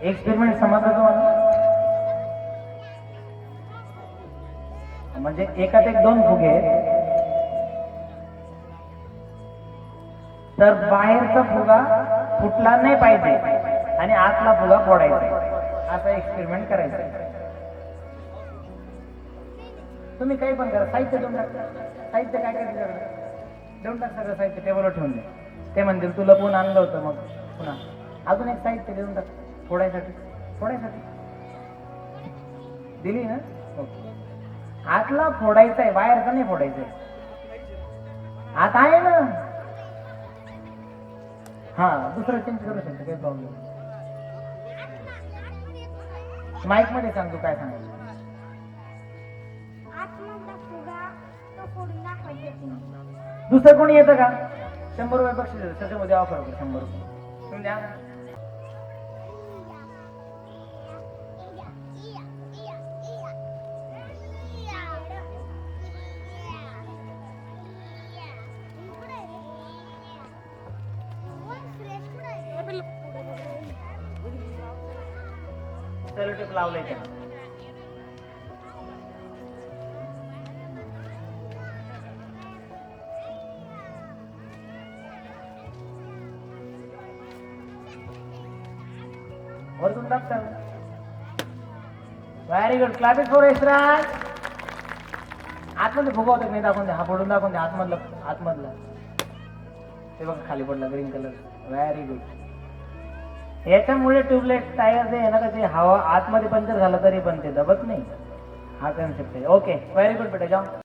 Experiment समजला तुम्हाला? म्हणजे एकात एक दोन फुगे आहेत, तर बाहेरचा फुगा फुटला नाही पाहिजे आणि आतला फुगा फोडायचा, असा एक्सपेरिमेंट करायचा. तुम्ही काही पण करा, साहित्य देऊन टाका. साहित्य काय काय तुझ्याकडे देऊन टाक, सगळं साहित्य टेबलवर ठेवून दे. ते म्हणतील तुला लपवून आणलं होतं, मग पुन्हा अजून एक साहित्य देऊन टाक फोडायसाठी. दिली ना? ओके. आतला फोडायचा आहे, बाहेरचा नाही फोडायचा आहे. आत आहे ना? हा, दुसरं चेंज करू शकतो, काही प्रॉब्लेम. माईक मध्ये सांग तू काय सांगायचं. दुसरं कोणी येतं का? 100 रुपये बक्षीस देतो, त्याच्यामध्ये ऑफर होतो 100 रुपये. तुम्ही द्या. सेलोटेप लावलंय त्याला. वरतून दाखव. Very good. Clap it for Yashraj. आतमध्ये फुगा होता नाही, दाखवून द्या. हा फोडून दाखवून द्या. आतमधला ते बघा खाली पडला ग्रीन कलर. Very good. याच्यामुळे ट्यूबलाइट टायर जे आहे ना, त्याची हवा आतमध्ये पंक्चर झालं तरी पण ते दबत नाही. हा कन्सेप्ट आहे. ओके, व्हेरी गुड बेटा, जाओ.